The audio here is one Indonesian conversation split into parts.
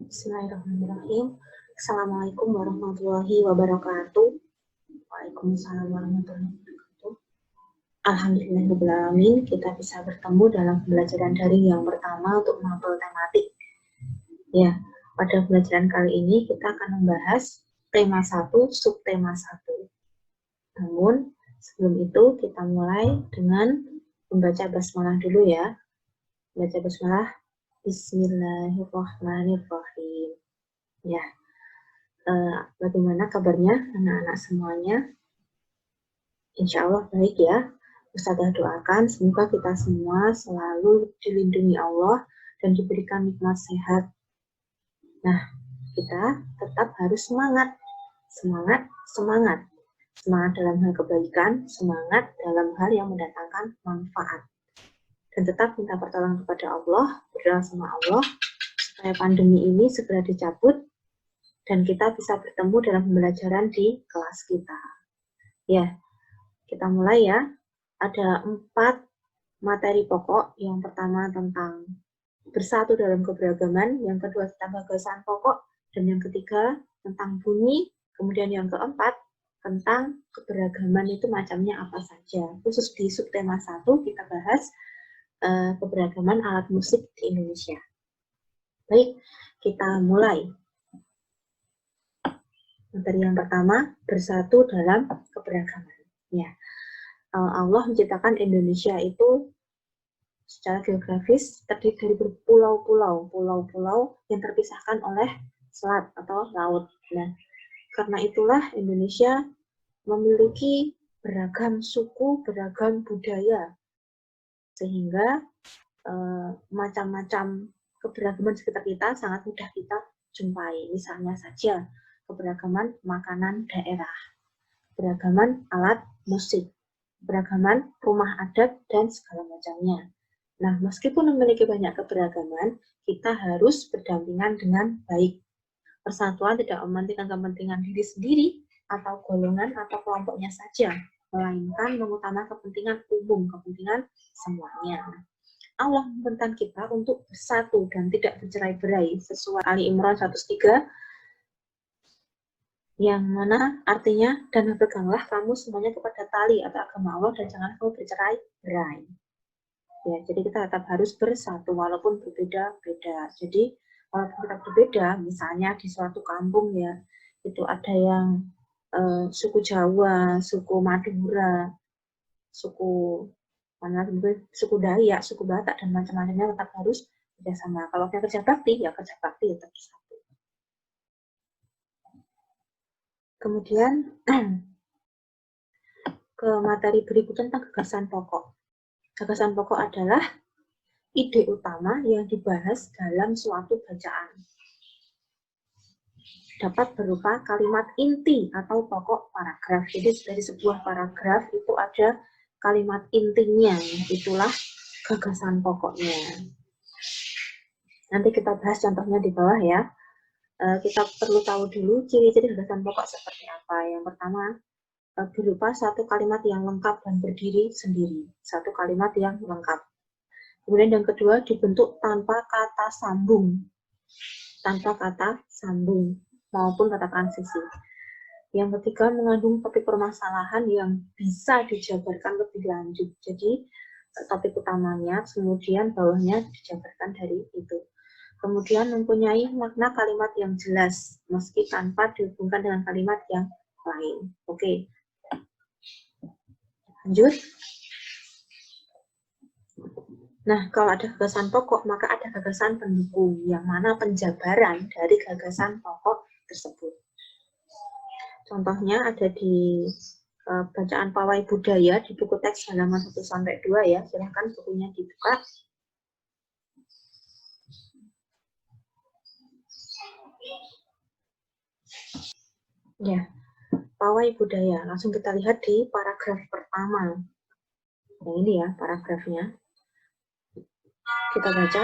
Bismillahirrahmanirrahim. Assalamualaikum warahmatullahi wabarakatuh. Waalaikumsalam warahmatullahi wabarakatuh. Alhamdulillahirrahmanirrahim. Kita bisa bertemu dalam pembelajaran daring yang pertama untuk mapel tematik. Ya, pada pembelajaran kali ini kita akan membahas tema 1, subtema 1. Namun, sebelum itu kita mulai dengan membaca basmalah dulu ya. Baca basmalah. Bismillahirrahmanirrahim. Ya, bagaimana kabarnya anak-anak semuanya? Insya Allah baik ya. Ustazah doakan semoga kita semua selalu dilindungi Allah dan diberikan nikmat sehat. Nah, kita tetap harus semangat. Semangat dalam hal kebaikan, semangat dalam hal yang mendatangkan manfaat. Dan tetap minta pertolongan kepada Allah, berdoa sama Allah, supaya pandemi ini segera dicabut, dan kita bisa bertemu dalam pembelajaran di kelas kita. Ya, kita mulai ya. Ada 4 materi pokok. Yang pertama tentang bersatu dalam keberagaman, yang kedua tentang gagasan pokok, dan yang ketiga tentang bunyi, kemudian yang keempat tentang keberagaman itu macamnya apa saja. Khusus di subtema 1 kita bahas keberagaman alat musik di Indonesia. Baik, kita mulai. Materi yang pertama, bersatu dalam keberagaman. Ya, Allah menciptakan Indonesia itu secara geografis terdiri dari pulau-pulau yang terpisahkan oleh selat atau laut. Nah, karena itulah Indonesia memiliki beragam suku, beragam budaya, sehingga macam-macam keberagaman sekitar kita sangat mudah kita jumpai. Misalnya saja keberagaman makanan daerah, keberagaman alat musik, keberagaman rumah adat, dan segala macamnya. Nah, meskipun memiliki banyak keberagaman, kita harus berdampingan dengan baik. Persatuan tidak mementingkan kepentingan diri sendiri, atau golongan atau kelompoknya saja, melainkan mengutamakan kepentingan umum, kepentingan semuanya. Allah memerintahkan kita untuk bersatu dan tidak bercerai-berai sesuai Ali Imran 103, yang mana artinya, dan berpeganglah kamu semuanya kepada tali atau agama Allah dan jangan kamu bercerai-berai. Ya, jadi kita tetap harus bersatu walaupun berbeda-beda. Jadi walaupun kita berbeda, misalnya di suatu kampung ya, itu ada yang suku Jawa, suku Madura, suku Dayak, suku Batak, dan macam-macamnya tetap harus bekerjasama. Kalau kita kerja bakti, ya kerja bakti tetap bersatu. Kemudian ke materi berikutnya tentang gagasan pokok. Gagasan pokok adalah ide utama yang dibahas dalam suatu bacaan. Dapat berupa kalimat inti atau pokok paragraf. Jadi dari sebuah paragraf itu ada kalimat intinya, itulah gagasan pokoknya. Nanti kita bahas contohnya di bawah ya. Kita perlu tahu dulu ciri-ciri gagasan pokok seperti apa. Yang pertama, berupa satu kalimat yang lengkap dan berdiri sendiri. Satu kalimat yang lengkap. Kemudian yang kedua, dibentuk tanpa kata sambung. Tanpa kata sambung maupun kata transisi. Yang ketiga, mengandung topik permasalahan yang bisa dijabarkan lebih lanjut. Jadi, topik utamanya, kemudian bawahnya dijabarkan dari itu. Kemudian mempunyai makna kalimat yang jelas, meski tanpa dihubungkan dengan kalimat yang lain. Oke. Lanjut. Nah, kalau ada gagasan pokok, maka ada gagasan pendukung, yang mana penjabaran dari gagasan pokok tersebut. Contohnya ada di bacaan Pawai Budaya di buku teks halaman 1-2 ya. Silahkan bukunya dibuka. Ya, Pawai Budaya. Langsung kita lihat di paragraf pertama. Nah, ini ya paragrafnya. Kita baca.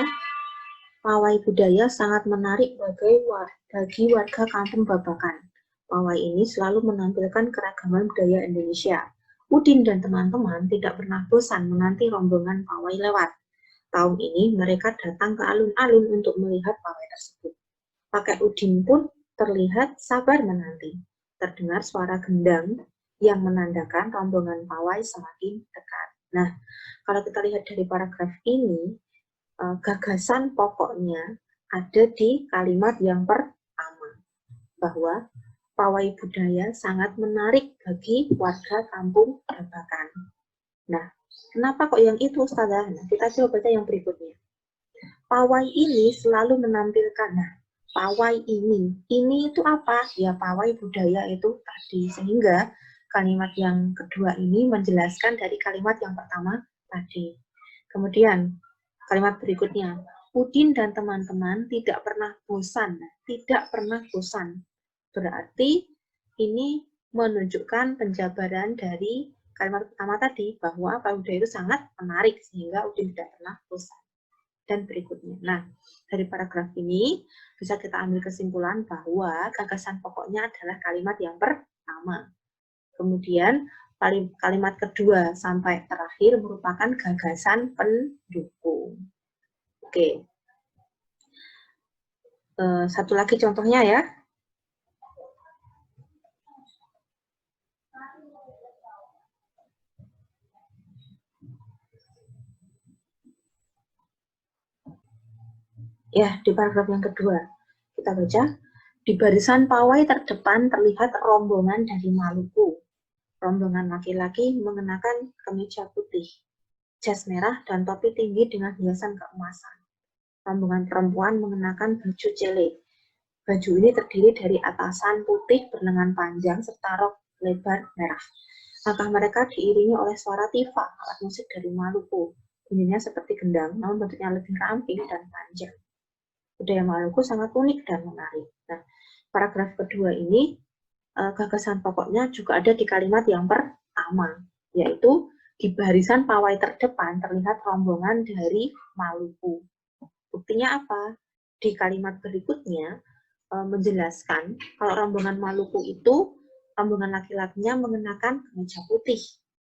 Pawai Budaya sangat menarik bagi warga kampung Babakan. Pawai ini selalu menampilkan keragaman budaya Indonesia. Udin dan teman-teman tidak pernah bosan menanti rombongan pawai lewat. Tahun ini mereka datang ke alun-alun untuk melihat pawai tersebut. pakai udin pun terlihat sabar menanti. Terdengar suara gendang yang menandakan rombongan pawai semakin dekat. Nah, kalau kita lihat dari paragraf ini, gagasan pokoknya ada di kalimat yang pertama, bahwa pawai budaya sangat menarik bagi warga kampung Babakan. Nah, kenapa kok yang itu, Ustazah? Nah, kita coba baca yang berikutnya. Pawai ini selalu menampilkan, nah, pawai ini itu apa? Ya, pawai budaya itu tadi. Sehingga kalimat yang kedua ini menjelaskan dari kalimat yang pertama tadi. Kemudian, kalimat berikutnya, Udin dan teman-teman tidak pernah bosan. Tidak pernah bosan. Berarti ini menunjukkan penjabaran dari kalimat pertama tadi, bahwa pawai budaya itu sangat menarik, sehingga Udin tidak pernah bosan. Dan berikutnya. Nah, dari paragraf ini bisa kita ambil kesimpulan bahwa gagasan pokoknya adalah kalimat yang pertama. Kemudian kalimat kedua sampai terakhir merupakan gagasan pendukung. Oke. Satu lagi contohnya ya. Ya, di paragraf yang kedua. Kita baca. Di barisan pawai terdepan terlihat rombongan dari Maluku. Rombongan laki-laki mengenakan kemeja putih, jas merah, dan topi tinggi dengan hiasan keemasan. Rombongan perempuan mengenakan baju cele. Baju ini terdiri dari atasan putih berlengan panjang serta rok lebar merah. Langkah mereka diiringi oleh suara tifa, alat musik dari Maluku. Bunyinya seperti gendang, namun bentuknya lebih ramping dan panjang. Budaya Maluku sangat unik dan menarik. Nah, paragraf kedua ini gagasan pokoknya juga ada di kalimat yang pertama, yaitu di barisan pawai terdepan terlihat rombongan dari Maluku. Buktinya apa? Di kalimat berikutnya menjelaskan kalau rombongan Maluku itu rombongan laki-lakinya mengenakan kemeja putih.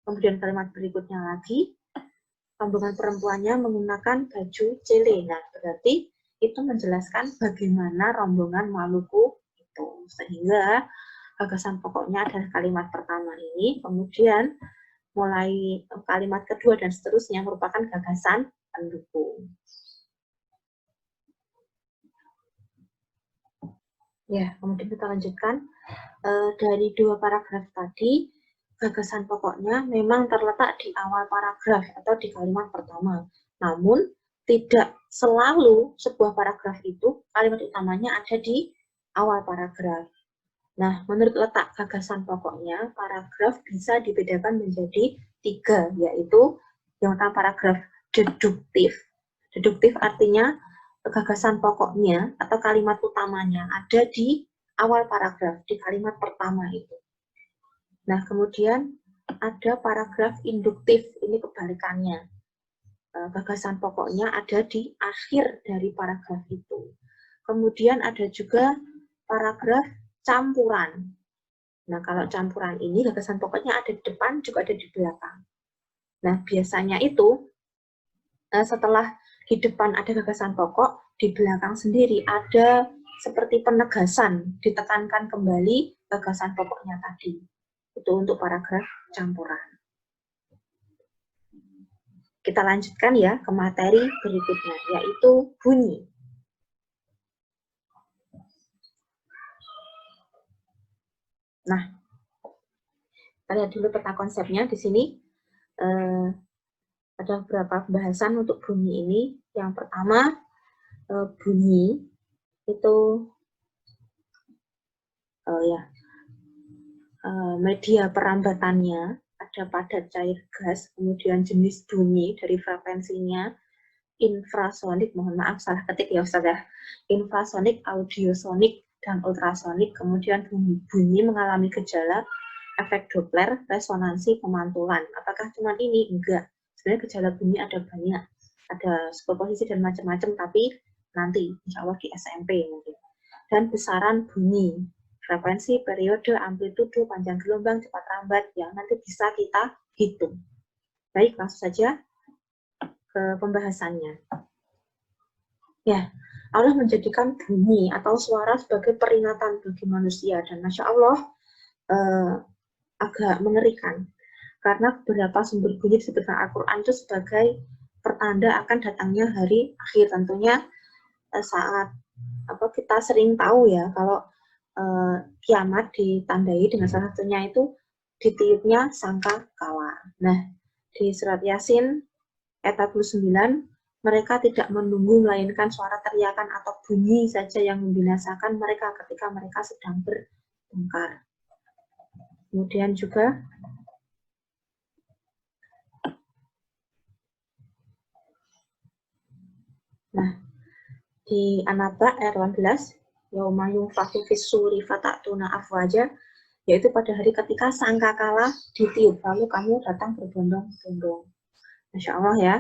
Kemudian kalimat berikutnya lagi, rombongan perempuannya menggunakan baju cele. Nah, berarti itu menjelaskan bagaimana rombongan Maluku itu. Sehingga gagasan pokoknya adalah kalimat pertama ini, kemudian mulai kalimat kedua dan seterusnya merupakan gagasan pendukung. Ya, kemudian kita lanjutkan. Dari dua paragraf tadi, gagasan pokoknya memang terletak di awal paragraf atau di kalimat pertama. Namun, tidak selalu sebuah paragraf itu kalimat utamanya ada di awal paragraf. Nah, menurut letak gagasan pokoknya, paragraf bisa dibedakan menjadi 3, yaitu yang pertama paragraf deduktif. Deduktif artinya gagasan pokoknya atau kalimat utamanya ada di awal paragraf, di kalimat pertama itu. Nah, kemudian ada paragraf induktif, ini kebalikannya. Gagasan pokoknya ada di akhir dari paragraf itu. Kemudian ada juga paragraf campuran. Nah, kalau campuran ini gagasan pokoknya ada di depan, juga ada di belakang. Nah, biasanya itu setelah di depan ada gagasan pokok, di belakang sendiri ada seperti penegasan, ditekankan kembali gagasan pokoknya tadi. Itu untuk paragraf campuran. Kita lanjutkan ya ke materi berikutnya, yaitu bunyi. Nah, kita lihat dulu peta konsepnya di sini. Ada beberapa pembahasan untuk bunyi ini. Yang pertama, bunyi itu media perambatannya ada padat, cair, gas, kemudian jenis bunyi dari frekuensinya, infrasonik, mohon maaf salah ketik ya Ustaz ya, infrasonik, audiosonik, dan ultrasonik. Kemudian bunyi mengalami gejala efek Doppler, resonansi, pemantulan. Apakah cuma ini? Enggak. Sebenarnya gejala bunyi ada banyak, ada superposisi dan macam-macam, tapi nanti insya Allah di SMP mungkin. Dan besaran bunyi, frekuensi, periode, amplitudo, panjang gelombang, cepat lambat, yang nanti bisa kita hitung. Baik, langsung saja ke pembahasannya. Ya, Allah menjadikan bunyi atau suara sebagai peringatan bagi manusia, dan Masya Allah agak mengerikan karena beberapa sumber bunyi disebutkan Al-Quran itu sebagai pertanda akan datangnya hari akhir. Tentunya saat kita sering tahu ya kalau kiamat ditandai dengan salah satunya itu ditiupnya sangkakala. Nah, di surat Yasin ayat 49, mereka tidak menunggu melainkan suara teriakan atau bunyi saja yang membinasakan mereka ketika mereka sedang bertengkar. Kemudian juga di An-Naba ayat 18, yauma yunfakhu fis-suri fatatuna afwaja, yaitu pada hari ketika sangkakala ditiup, lalu kamu datang berbondong-bondong. Masya Allah ya.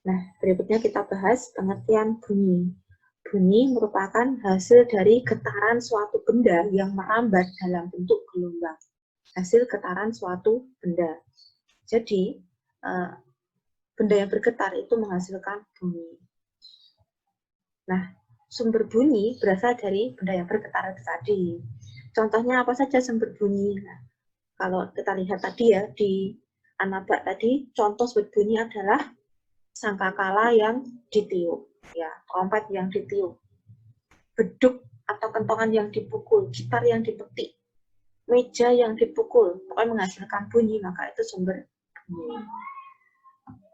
Nah, berikutnya kita bahas pengertian bunyi. Bunyi merupakan hasil dari getaran suatu benda yang merambat dalam bentuk gelombang. Hasil getaran suatu benda. Jadi, benda yang bergetar itu menghasilkan bunyi. Nah, sumber bunyi berasal dari benda yang bergetar itu tadi. Contohnya apa saja sumber bunyi? Nah, kalau kita lihat tadi ya, di An-Naba tadi, contoh sumber bunyi adalah sangkakala yang ditiup, ya, trompet yang ditiup, beduk atau kentongan yang dipukul, gitar yang dipetik, meja yang dipukul, pokoknya menghasilkan bunyi, maka itu sumber bunyi.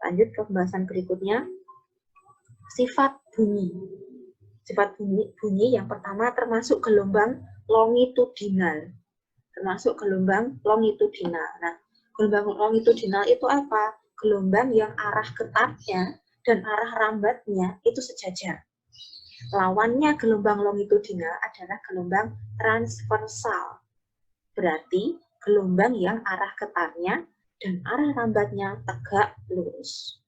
Lanjut ke pembahasan berikutnya, sifat bunyi. Sifat bunyi yang pertama termasuk gelombang longitudinal. Termasuk gelombang longitudinal. Nah, gelombang longitudinal itu apa? Gelombang yang arah getarnya dan arah rambatnya itu sejajar. Lawannya gelombang longitudinal adalah gelombang transversal. Berarti gelombang yang arah getarnya dan arah rambatnya tegak lurus.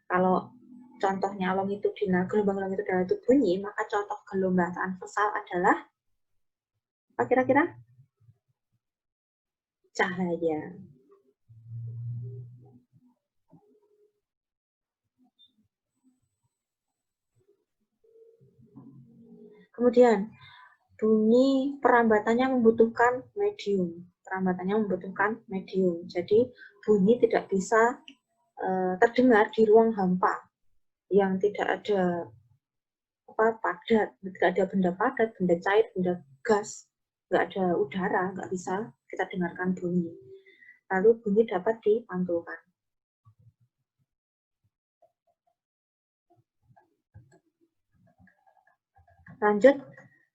Kalau contohnya longitudinal, gelombang longitudinal itu bunyi, maka contoh gelombang transversal adalah apa kira-kira? Cahaya. Kemudian, bunyi perambatannya membutuhkan medium. Perambatannya membutuhkan medium. Jadi, bunyi tidak bisa terdengar di ruang hampa yang tidak ada padat, tidak ada benda padat, benda cair, benda gas, nggak ada udara, nggak bisa kita dengarkan bunyi. Lalu bunyi dapat dipantulkan. Lanjut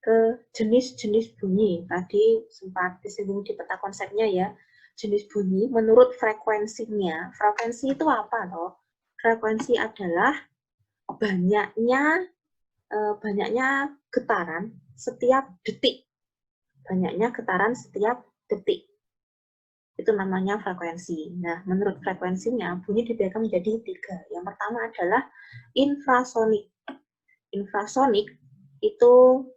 ke jenis-jenis bunyi. Tadi sempat disinggung di peta konsepnya ya. Jenis bunyi menurut frekuensinya. Frekuensi itu apa toh? Frekuensi adalah banyaknya getaran setiap detik. Banyaknya getaran setiap detik. Itu namanya frekuensi. Nah, menurut frekuensinya, bunyi dibedakan menjadi 3. Yang pertama adalah infrasonik. Infrasonik itu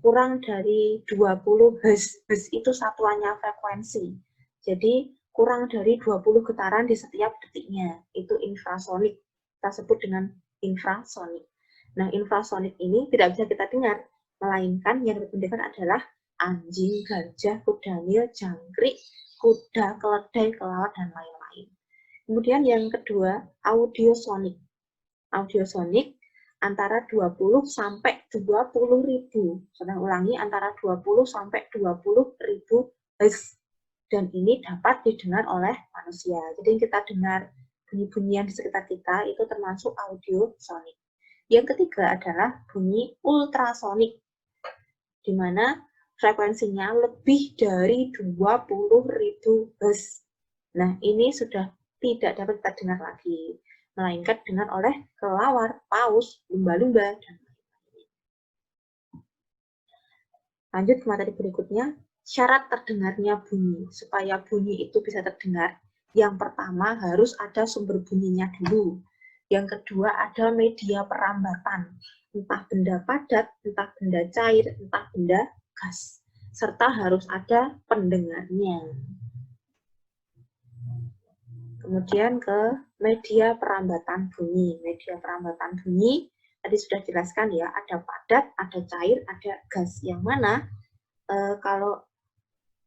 kurang dari 20 Hz. Hz itu satuannya frekuensi. Jadi, kurang dari 20 getaran di setiap detiknya. Itu infrasonik. Kita sebut dengan infrasonik. Nah, infrasonik ini tidak bisa kita dengar, melainkan yang diperdengarkan adalah anjing, gajah, kuda nil, jangkrik, kuda, keledai, kelawar, dan lain-lain. Kemudian yang kedua, audiosonik. Audiosonik antara 20 sampai 20 ribu. Saya ulangi, antara 20 sampai 20 ribu Hz. Dan ini dapat didengar oleh manusia. Jadi kita dengar bunyi-bunyian di sekitar kita itu termasuk audiosonik. Yang ketiga adalah bunyi ultrasonik, di mana frekuensinya lebih dari 20.000 Hz. Nah, ini sudah tidak dapat kita dengar lagi, melainkan didengar oleh kelawar, paus, lumba-lumba, dan lain-lain. Lanjut ke materi berikutnya, syarat terdengarnya bunyi. Supaya bunyi itu bisa terdengar, yang pertama harus ada sumber bunyinya dulu. Yang kedua ada media perambatan, entah benda padat, entah benda cair, entah benda gas. Serta harus ada pendengarnya. Kemudian ke media perambatan bunyi. Media perambatan bunyi tadi sudah jelaskan ya, ada padat, ada cair, ada gas. Yang mana kalau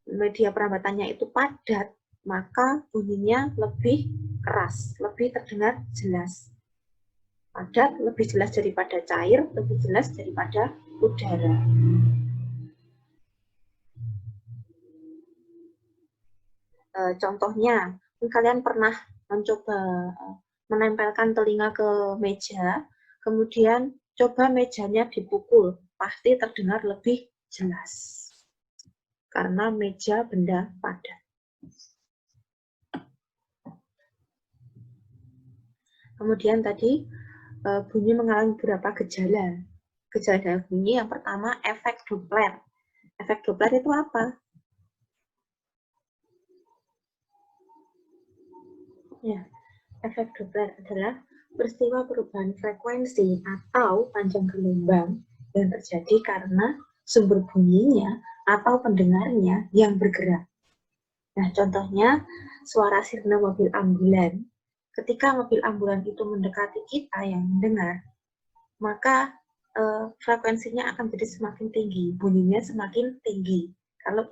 media perambatannya itu padat, maka bunyinya lebih keras, lebih terdengar jelas. Padat lebih jelas daripada cair, lebih jelas daripada udara. Contohnya, kalian pernah mencoba menempelkan telinga ke meja, kemudian coba mejanya dipukul, pasti terdengar lebih jelas. Karena meja benda padat. Kemudian tadi bunyi mengalami beberapa gejala. Gejala dari bunyi yang pertama efek Doppler. Efek Doppler itu apa? Ya, efek Doppler adalah peristiwa perubahan frekuensi atau panjang gelombang yang terjadi karena sumber bunyinya atau pendengarnya yang bergerak. Nah, contohnya suara sirene mobil ambulan. Ketika mobil ambulan itu mendekati kita yang mendengar, maka frekuensinya akan jadi semakin tinggi, bunyinya semakin tinggi kalau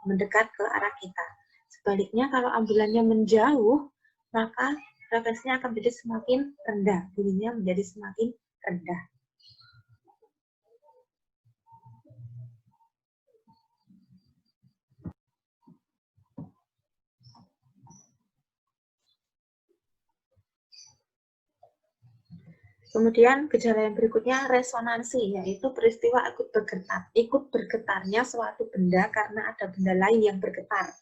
mendekat ke arah kita. Sebaliknya kalau ambulannya menjauh, maka frekuensinya akan menjadi semakin rendah, bunyinya menjadi semakin rendah. Kemudian gejala yang berikutnya resonansi, yaitu peristiwa ikut bergetarnya suatu benda karena ada benda lain yang bergetar.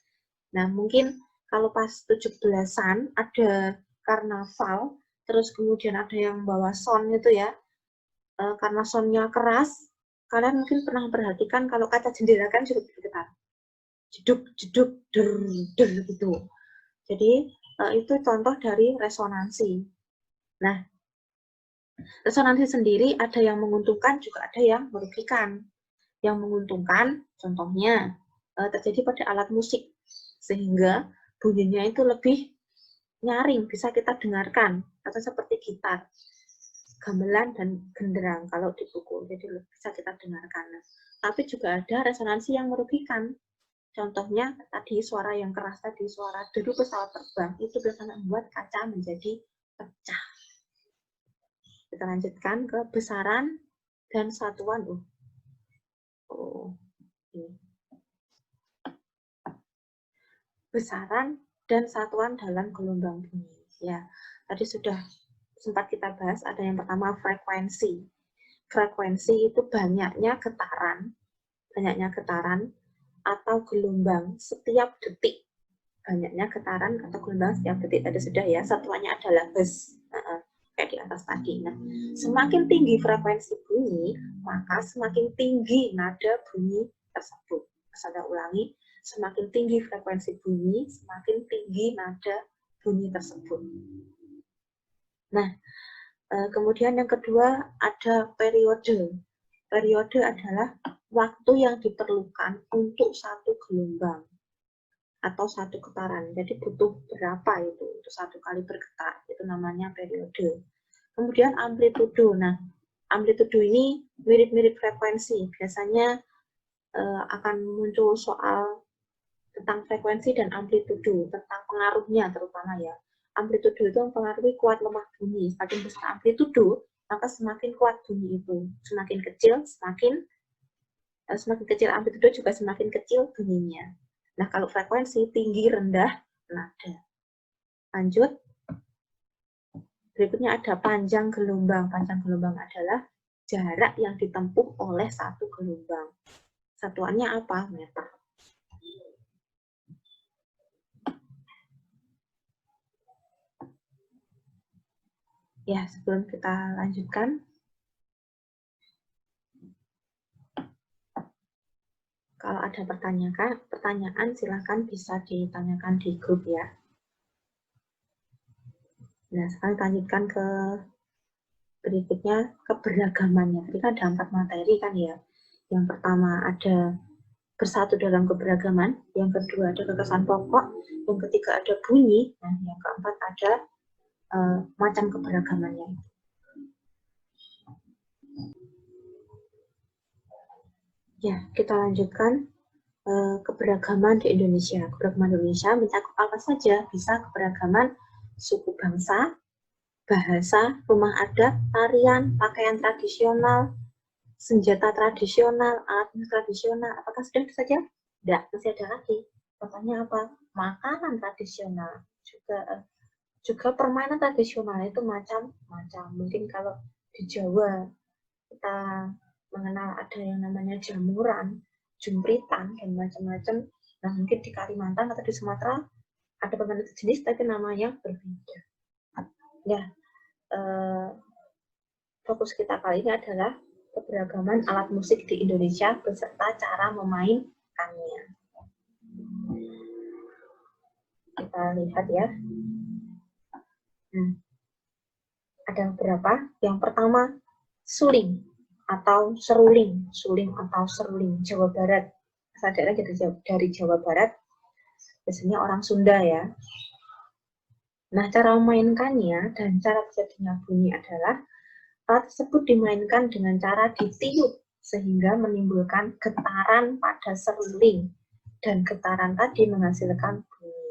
Nah, mungkin kalau pas 17-an ada karnaval, terus kemudian ada yang bawa sound itu ya, karena soundnya keras, kalian mungkin pernah perhatikan kalau kaca jendela kan juga bergetar. Jeduk, jeduk, der, der gitu. Jadi, itu contoh dari resonansi. Nah, resonansi sendiri ada yang menguntungkan, juga ada yang merugikan. Yang menguntungkan, contohnya, terjadi pada alat musik, sehingga bunyinya itu lebih nyaring, bisa kita dengarkan, atau seperti gitar, gamelan dan genderang kalau dipukul, jadi bisa kita dengarkan. Tapi juga ada resonansi yang merugikan. Contohnya tadi suara yang keras tadi, suara deru pesawat terbang, itu bisa membuat kaca menjadi pecah. Kita lanjutkan ke besaran dan satuan. Besaran dan satuan dalam gelombang bunyi. Ya, tadi sudah sempat kita bahas, ada yang pertama frekuensi. Frekuensi itu banyaknya getaran atau gelombang setiap detik. Banyaknya getaran atau gelombang setiap detik tadi sudah ya, satuannya adalah Hz. Kayak di atas tadi. Nah, semakin tinggi frekuensi bunyi, maka semakin tinggi nada bunyi tersebut. Saya ulangi, semakin tinggi frekuensi bunyi, semakin tinggi nada bunyi tersebut. Nah, kemudian yang kedua ada periode. Periode adalah waktu yang diperlukan untuk satu gelombang atau satu getaran. Jadi butuh berapa itu untuk satu kali bergetar, itu namanya periode. Kemudian amplitudo. Nah, amplitudo ini mirip-mirip frekuensi. Biasanya akan muncul soal tentang frekuensi dan amplitudo, tentang pengaruhnya terutama ya. Amplitudo itu mempengaruhi kuat lemah bunyi. Semakin besar amplitudo, maka semakin kuat bunyi itu. Semakin kecil amplitudo juga semakin kecil bunyinya. Nah, kalau frekuensi tinggi rendah nada. Lanjut. Berikutnya ada panjang gelombang. Panjang gelombang adalah jarak yang ditempuh oleh satu gelombang. Satuannya apa? Meter. Ya, sebelum kita lanjutkan, kalau ada pertanyaan silakan bisa ditanyakan di grup ya. Nah, sekarang lanjutkan ke berikutnya, keberagamannya. Tadi kan ada 4 materi kan ya. Yang pertama ada bersatu dalam keberagaman, yang kedua ada gagasan pokok, yang ketiga ada bunyi, dan yang keempat ada macam keberagamannya. Ya, kita lanjutkan keberagaman di Indonesia. Keberagaman Indonesia mencakup apa saja? Bisa keberagaman suku bangsa, bahasa, rumah adat, tarian, pakaian tradisional, senjata tradisional, alat musik tradisional. Apakah sudah itu saja? Tidak, masih ada lagi. Contohnya apa? Makanan tradisional. Juga permainan tradisional itu macam-macam. Mungkin kalau di Jawa kita mengenal ada yang namanya jamuran, jumpritan, dan macam-macam. Nah, mungkin di Kalimantan atau di Sumatera ada permainan jenis tapi namanya berbeda. Ya, fokus kita kali ini adalah keberagaman alat musik di Indonesia beserta cara memainkannya. Kita lihat ya. Ada beberapa. Yang pertama, suling atau seruling. Suling atau seruling, Jawa Barat. Asal daerah dari Jawa Barat, biasanya orang Sunda ya. Nah, cara memainkannya dan cara terjadinya bunyi adalah alat tersebut dimainkan dengan cara ditiup sehingga menimbulkan getaran pada seruling dan getaran tadi menghasilkan bunyi.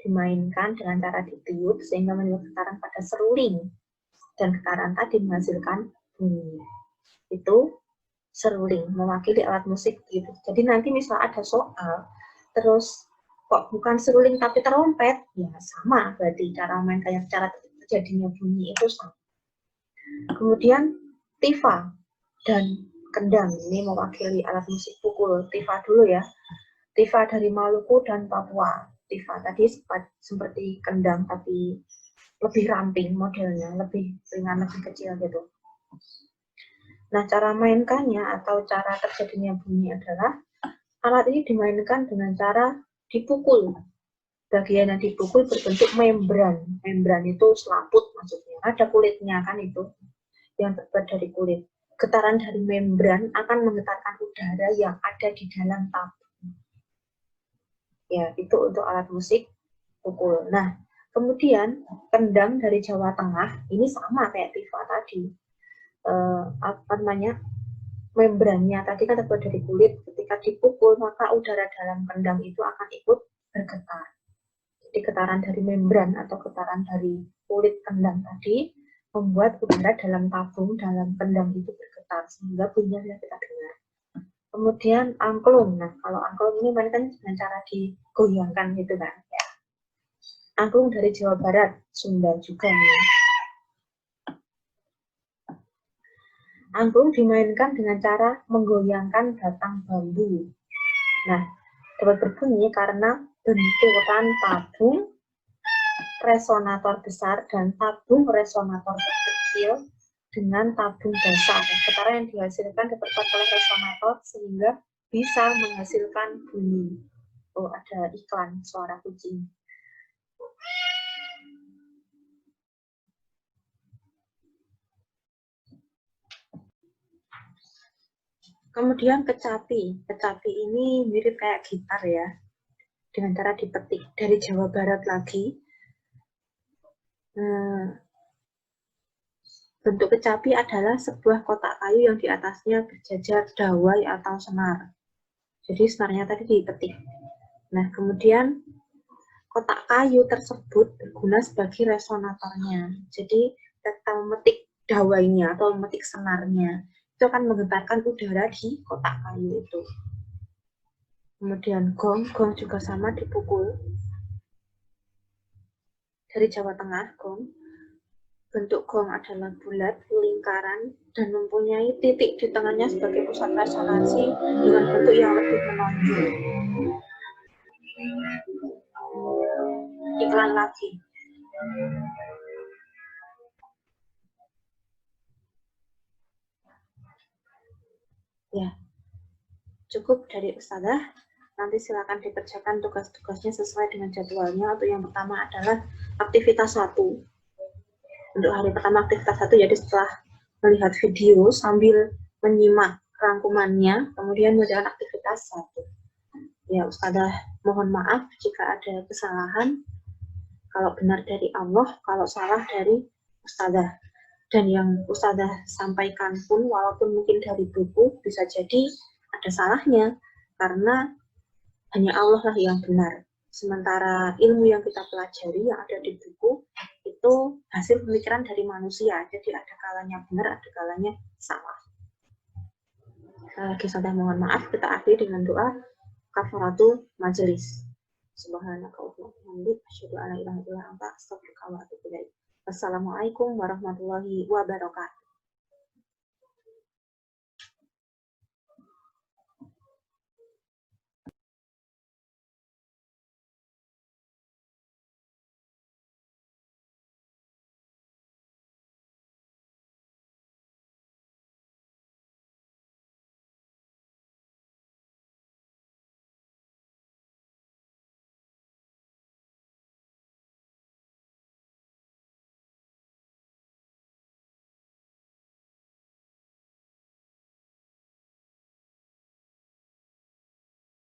Dimainkan dengan cara ditiup sehingga menimbulkan getaran pada seruling dan getaran tadi menghasilkan bunyi. Itu seruling, mewakili alat musik gitu. Jadi nanti misal ada soal, terus kok bukan seruling tapi terompet, ya sama berarti cara mainkannya, cara terjadinya bunyi itu sama. Kemudian tifa dan kendang, ini mewakili alat musik pukul. Tifa dulu ya. Tifa dari Maluku dan Papua. Tifa tadi seperti kendang tapi lebih ramping modelnya, lebih ringan, lebih kecil gitu. Nah, cara mainkannya atau cara terjadinya bunyi adalah alat ini dimainkan dengan cara dipukul. Bagian yang dipukul berbentuk membran. Membran itu selaput maksudnya. Ada kulitnya kan itu, yang terbuat dari kulit. Getaran dari membran akan menggetarkan udara yang ada di dalam tabung. Ya, itu untuk alat musik pukul. Nah, kemudian kendang dari Jawa Tengah, ini sama kayak tifa tadi. Apa namanya, membrannya tadi kan terbuat dari kulit, ketika dipukul maka udara dalam kendang itu akan ikut bergetar. Jadi getaran dari membran atau getaran dari kulit kendang tadi membuat udara dalam tabung, dalam kendang itu bergetar sehingga bunyinya bisa kita dengar. Kemudian angklung. Nah, kalau angklung ini mainkan dengan cara digoyangkan gitu kan ya. Angklung dari Jawa Barat, Sunda juga nih. Angklung dimainkan dengan cara menggoyangkan batang bambu. Nah, dapat berbunyi karena benturan tabung resonator besar dan tabung resonator kecil dengan tabung dasar. Getaran yang dihasilkan diperkuat oleh resonator sehingga bisa menghasilkan bunyi. Oh, ada iklan suara kucing. Kemudian kecapi. Kecapi ini mirip kayak gitar ya, dengan cara dipetik. Dari Jawa Barat lagi. Bentuk kecapi adalah sebuah kotak kayu yang di atasnya berjajar dawai atau senar. Jadi senarnya tadi dipetik. Nah, kemudian kotak kayu tersebut berguna sebagai resonatornya. Jadi kita memetik dawainya atau memetik senarnya, itu akan menggetarkan udara di kotak kayu itu. Kemudian gong juga sama dipukul. Dari Jawa Tengah, gong. Bentuk gong adalah bulat, lingkaran, dan mempunyai titik di tengahnya sebagai pusat resonansi dengan bentuk yang lebih menonjol. Iklan lagi. Ya, cukup dari Ustazah. Nanti silakan dikerjakan tugas-tugasnya sesuai dengan jadwalnya. Untuk yang pertama adalah aktivitas 1. Untuk hari pertama aktivitas 1, jadi setelah melihat video sambil menyimak rangkumannya, kemudian mengerjakan aktivitas 1. Ya, Ustazah mohon maaf jika ada kesalahan. Kalau benar dari Allah, kalau salah dari Ustazah. Dan yang Ustazah sampaikan pun, walaupun mungkin dari buku, bisa jadi ada salahnya, karena hanya Allah lah yang benar. Sementara ilmu yang kita pelajari yang ada di buku itu hasil pemikiran dari manusia, jadi ada kalanya benar, ada kalanya salah. Lagi sampai mohon maaf, kita akhiri dengan doa kafaratul majelis. Subhanakallahumma wa bihamdika asyhadu an la ilaha illa anta astaghfiruka wa atubu ilaik. Wassalamualaikum warahmatullahi wabarakatuh.